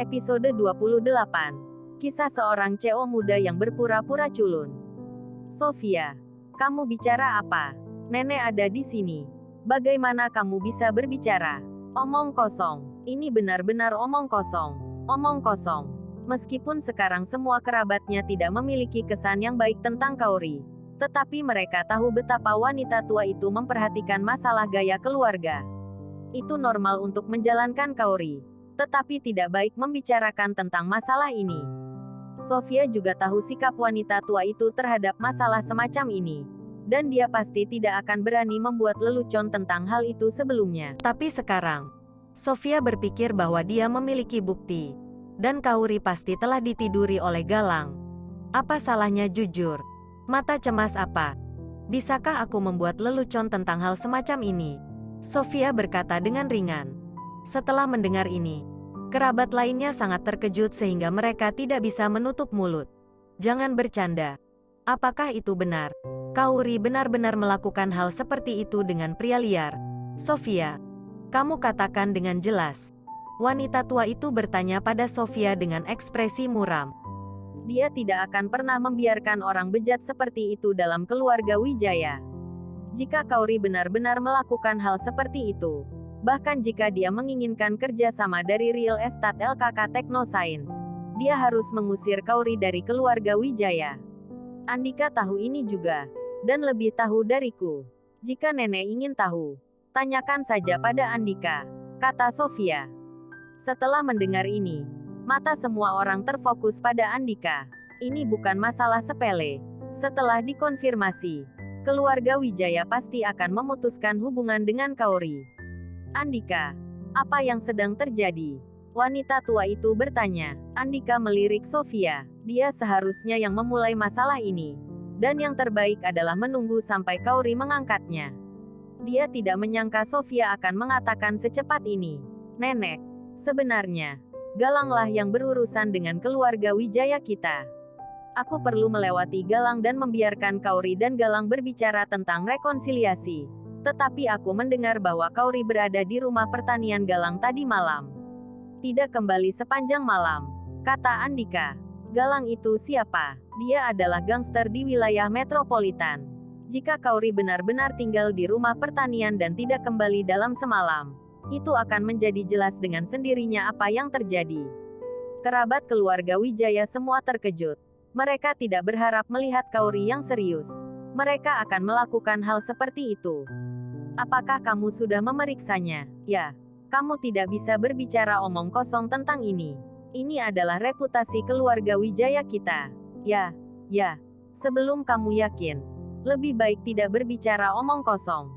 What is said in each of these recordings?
Episode 28. Kisah seorang CEO muda yang berpura-pura culun. Sofia, kamu bicara apa? Nenek ada di sini. Bagaimana kamu bisa berbicara? Omong kosong. Ini benar-benar omong kosong. Omong kosong. Meskipun sekarang semua kerabatnya tidak memiliki kesan yang baik tentang Kaori, tetapi mereka tahu betapa wanita tua itu memperhatikan masalah gaya keluarga. Itu normal untuk menjalankan Kaori, tetapi tidak baik membicarakan tentang masalah ini. Sofia juga tahu sikap wanita tua itu terhadap masalah semacam ini, dan dia pasti tidak akan berani membuat lelucon tentang hal itu sebelumnya. Tapi sekarang, Sofia berpikir bahwa dia memiliki bukti, dan Kaori pasti telah ditiduri oleh Galang. Apa salahnya jujur? Mata cemas apa? Bisakah aku membuat lelucon tentang hal semacam ini? Sofia berkata dengan ringan. Setelah mendengar ini, kerabat lainnya sangat terkejut sehingga mereka tidak bisa menutup mulut. Jangan bercanda. Apakah itu benar? Kaori benar-benar melakukan hal seperti itu dengan pria liar. Sofia, kamu katakan dengan jelas. Wanita tua itu bertanya pada Sofia dengan ekspresi muram. Dia tidak akan pernah membiarkan orang bejat seperti itu dalam keluarga Wijaya. Jika Kaori benar-benar melakukan hal seperti itu, bahkan jika dia menginginkan kerja sama dari Real Estate LKK Technoscience, dia harus mengusir Kaori dari keluarga Wijaya. Andika tahu ini juga, dan lebih tahu dariku. Jika nenek ingin tahu, tanyakan saja pada Andika, kata Sofia. Setelah mendengar ini, mata semua orang terfokus pada Andika. Ini bukan masalah sepele. Setelah dikonfirmasi, keluarga Wijaya pasti akan memutuskan hubungan dengan Kaori. Andika, apa yang sedang terjadi? Wanita tua itu bertanya. Andika melirik Sofia. Dia seharusnya yang memulai masalah ini. Dan yang terbaik adalah menunggu sampai Kaori mengangkatnya. Dia tidak menyangka Sofia akan mengatakan secepat ini. Nenek, sebenarnya, Galanglah yang berurusan dengan keluarga Wijaya kita. Aku perlu melewati Galang dan membiarkan Kaori dan Galang berbicara tentang rekonsiliasi. Tetapi aku mendengar bahwa Kaori berada di rumah pertanian Galang tadi malam. Tidak kembali sepanjang malam, kata Andika. Galang itu siapa? Dia adalah gangster di wilayah metropolitan. Jika Kaori benar-benar tinggal di rumah pertanian dan tidak kembali dalam semalam, itu akan menjadi jelas dengan sendirinya apa yang terjadi. Kerabat keluarga Wijaya semua terkejut. Mereka tidak berharap melihat Kaori yang serius. Mereka akan melakukan hal seperti itu. Apakah kamu sudah memeriksanya? Ya, kamu tidak bisa berbicara omong kosong tentang ini. Ini adalah reputasi keluarga Wijaya kita. Ya. Sebelum kamu yakin, lebih baik tidak berbicara omong kosong.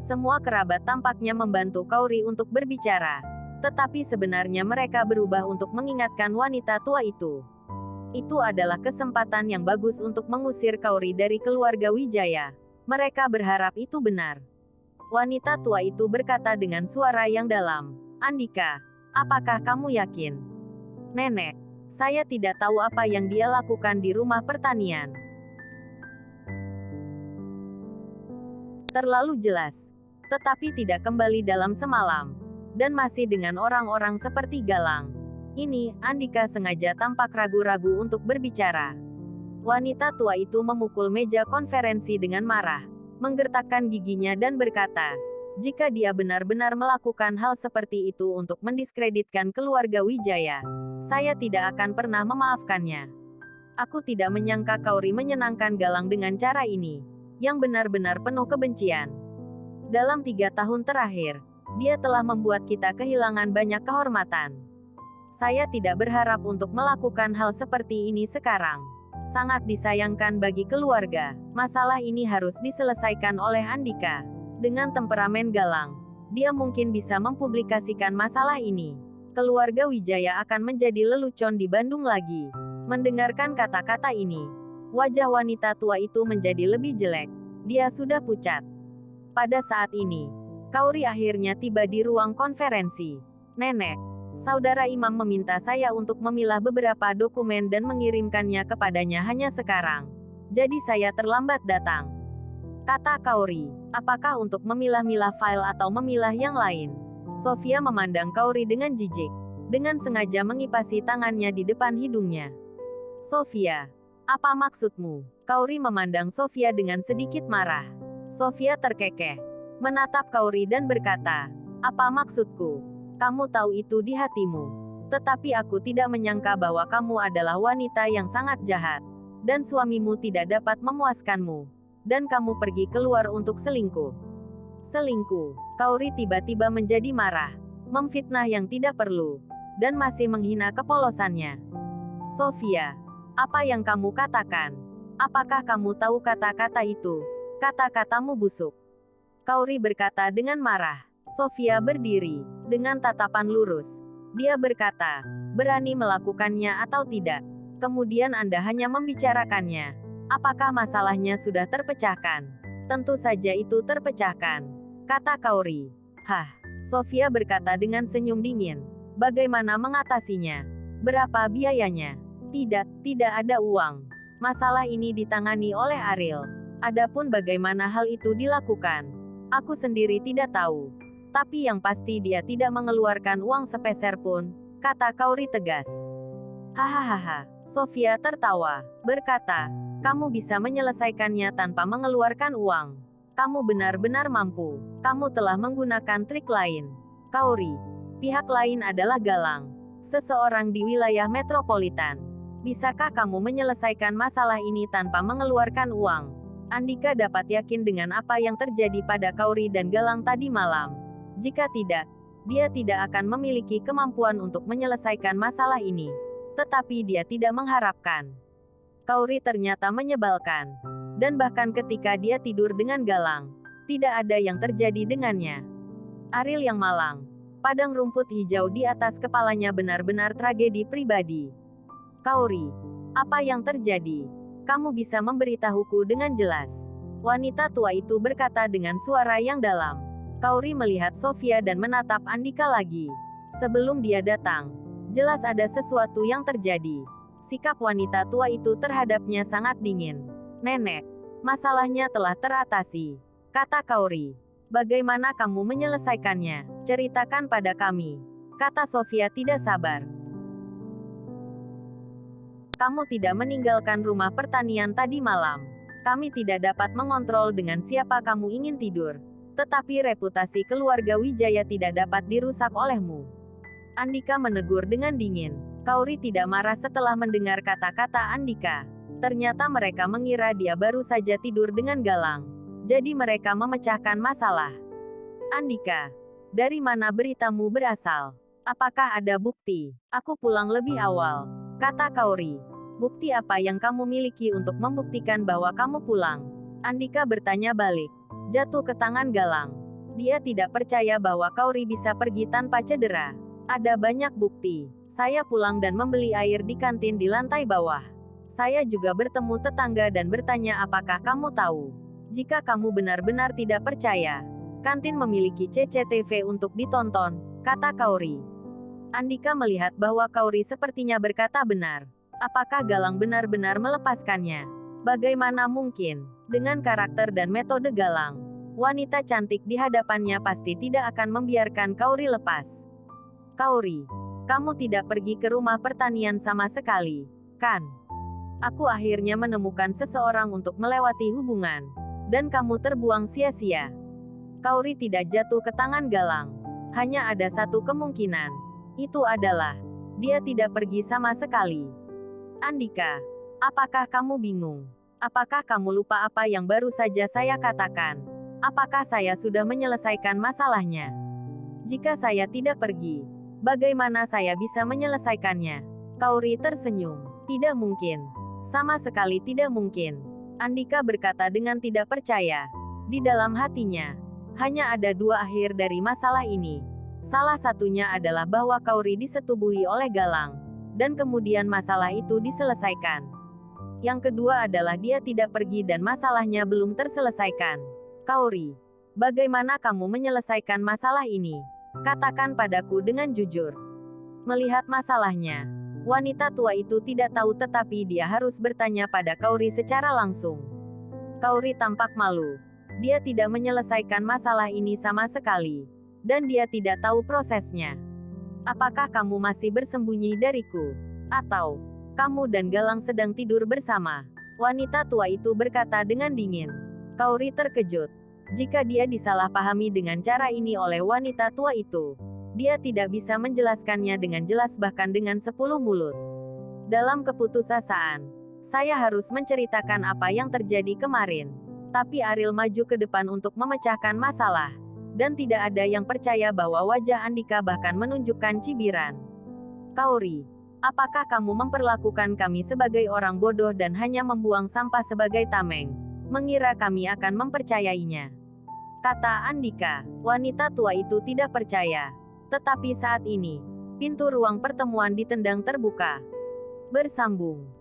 Semua kerabat tampaknya membantu Kaori untuk berbicara. Tetapi sebenarnya mereka berubah untuk mengingatkan wanita tua itu. Itu adalah kesempatan yang bagus untuk mengusir Kaori dari keluarga Wijaya. Mereka berharap itu benar. Wanita tua itu berkata dengan suara yang dalam. Andika, apakah kamu yakin? Nenek, saya tidak tahu apa yang dia lakukan di rumah pertanian. Terlalu jelas. Tetapi tidak kembali dalam semalam. Dan masih dengan orang-orang seperti Galang. Ini, Andika sengaja tampak ragu-ragu untuk berbicara. Wanita tua itu memukul meja konferensi dengan marah, menggertakkan giginya dan berkata, jika dia benar-benar melakukan hal seperti itu untuk mendiskreditkan keluarga Wijaya, saya tidak akan pernah memaafkannya. Aku tidak menyangka Kaori menyenangkan Galang dengan cara ini, yang benar-benar penuh kebencian. Dalam 3 tahun terakhir, dia telah membuat kita kehilangan banyak kehormatan. Saya tidak berharap untuk melakukan hal seperti ini sekarang. Sangat disayangkan bagi keluarga. Masalah ini harus diselesaikan oleh Andika. Dengan temperamen Galang, dia mungkin bisa mempublikasikan masalah ini. Keluarga Wijaya akan menjadi lelucon di Bandung lagi. Mendengarkan kata-kata ini, wajah wanita tua itu menjadi lebih jelek. Dia sudah pucat. Pada saat ini, Kaori akhirnya tiba di ruang konferensi. Nenek, saudara Imam meminta saya untuk memilah beberapa dokumen dan mengirimkannya kepadanya hanya sekarang. Jadi saya terlambat datang. Kata Kaori, apakah untuk memilah-milah file atau memilah yang lain? Sofia memandang Kaori dengan jijik. dengan sengaja mengipasi tangannya di depan hidungnya. Sofia, apa maksudmu? Kaori memandang Sofia dengan sedikit marah. Sofia terkekeh, menatap Kaori dan berkata, apa maksudku? Kamu tahu itu di hatimu. Tetapi aku tidak menyangka bahwa kamu adalah wanita yang sangat jahat. Dan suamimu tidak dapat memuaskanmu. Dan kamu pergi keluar untuk selingkuh. Selingkuh. Kaori tiba-tiba menjadi marah. Memfitnah yang tidak perlu. Dan masih menghina kepolosannya. Sofia, apa yang kamu katakan? Apakah kamu tahu kata-kata itu? Kata-katamu busuk. Kaori berkata dengan marah. Sofia berdiri, dengan tatapan lurus. Dia berkata, berani melakukannya atau tidak? Kemudian Anda hanya membicarakannya. Apakah masalahnya sudah terpecahkan? Tentu saja itu terpecahkan, kata Kaori. Hah, Sofia berkata dengan senyum dingin. Bagaimana mengatasinya? Berapa biayanya? Tidak ada uang. Masalah ini ditangani oleh Ariel. Adapun bagaimana hal itu dilakukan, aku sendiri tidak tahu. Tapi yang pasti dia tidak mengeluarkan uang sepeser pun, kata Kaori tegas. Hahaha, Sofia tertawa, berkata, kamu bisa menyelesaikannya tanpa mengeluarkan uang. Kamu benar-benar mampu. Kamu telah menggunakan trik lain. Kaori, pihak lain adalah Galang, seseorang di wilayah metropolitan. Bisakah kamu menyelesaikan masalah ini tanpa mengeluarkan uang? Andika dapat yakin dengan apa yang terjadi pada Kaori dan Galang tadi malam. Jika tidak, dia tidak akan memiliki kemampuan untuk menyelesaikan masalah ini. Tetapi dia tidak mengharapkan. Kaori ternyata menyebalkan. Dan bahkan ketika dia tidur dengan Galang, tidak ada yang terjadi dengannya. Ariel yang malang. Padang rumput hijau di atas kepalanya benar-benar tragedi pribadi. Kaori, apa yang terjadi? Kamu bisa memberitahuku dengan jelas. Wanita tua itu berkata dengan suara yang dalam. Kaori melihat Sofia dan menatap Andika lagi. Sebelum dia datang, jelas ada sesuatu yang terjadi. Sikap wanita tua itu terhadapnya sangat dingin. Nenek, masalahnya telah teratasi, kata Kaori. Bagaimana kamu menyelesaikannya? Ceritakan pada kami, kata Sofia tidak sabar. Kamu tidak meninggalkan rumah pertanian tadi malam. Kami tidak dapat mengontrol dengan siapa kamu ingin tidur. Tetapi reputasi keluarga Wijaya tidak dapat dirusak olehmu. Andika menegur dengan dingin. Kaori tidak marah setelah mendengar kata-kata Andika. Ternyata mereka mengira dia baru saja tidur dengan Galang. Jadi mereka memecahkan masalah. Andika, dari mana beritamu berasal? Apakah ada bukti? Aku pulang lebih awal, kata Kaori. Bukti apa yang kamu miliki untuk membuktikan bahwa kamu pulang? Andika bertanya balik. Jatuh ke tangan Galang. Dia tidak percaya bahwa Kaori bisa pergi tanpa cedera. Ada banyak bukti. Saya pulang dan membeli air di kantin di lantai bawah. Saya juga bertemu tetangga dan bertanya apakah kamu tahu. Jika kamu benar-benar tidak percaya, kantin memiliki CCTV untuk ditonton, kata Kaori. Andika melihat bahwa Kaori sepertinya berkata benar. Apakah Galang benar-benar melepaskannya? Bagaimana mungkin? Dengan karakter dan metode Galang, wanita cantik di hadapannya pasti tidak akan membiarkan Kaori lepas. Kaori, kamu tidak pergi ke rumah pertanian sama sekali, kan? Aku akhirnya menemukan seseorang untuk melewati hubungan. Dan kamu terbuang sia-sia. Kaori tidak jatuh ke tangan Galang. Hanya ada satu kemungkinan. Itu adalah, dia tidak pergi sama sekali. Andika, apakah kamu bingung? Apakah kamu lupa apa yang baru saja saya katakan? Apakah saya sudah menyelesaikan masalahnya? Jika saya tidak pergi, bagaimana saya bisa menyelesaikannya? Kaori tersenyum. Tidak mungkin. Sama sekali tidak mungkin. Andika berkata dengan tidak percaya. Di dalam hatinya, hanya ada dua akhir dari masalah ini. Salah satunya adalah bahwa Kaori disetubuhi oleh Galang, dan kemudian masalah itu diselesaikan. Yang kedua adalah dia tidak pergi dan masalahnya belum terselesaikan. Kaori, bagaimana kamu menyelesaikan masalah ini? Katakan padaku dengan jujur. Melihat masalahnya, wanita tua itu tidak tahu tetapi dia harus bertanya pada Kaori secara langsung. Kaori tampak malu. Dia tidak menyelesaikan masalah ini sama sekali. Dan dia tidak tahu prosesnya. Apakah kamu masih bersembunyi dariku? Atau, kamu dan Galang sedang tidur bersama? Wanita tua itu berkata dengan dingin. Kauri terkejut. Jika dia disalahpahami dengan cara ini oleh wanita tua itu, dia tidak bisa menjelaskannya dengan jelas bahkan dengan 10 mulut. Dalam keputusasaan, saya harus menceritakan apa yang terjadi kemarin. Tapi Ariel maju ke depan untuk memecahkan masalah. Dan tidak ada yang percaya bahwa wajah Andika bahkan menunjukkan cibiran. Kauri, apakah kamu memperlakukan kami sebagai orang bodoh dan hanya membuang sampah sebagai tameng? Mengira kami akan mempercayainya? Kata Andika. Wanita tua itu tidak percaya. Tetapi saat ini, pintu ruang pertemuan ditendang terbuka. Bersambung.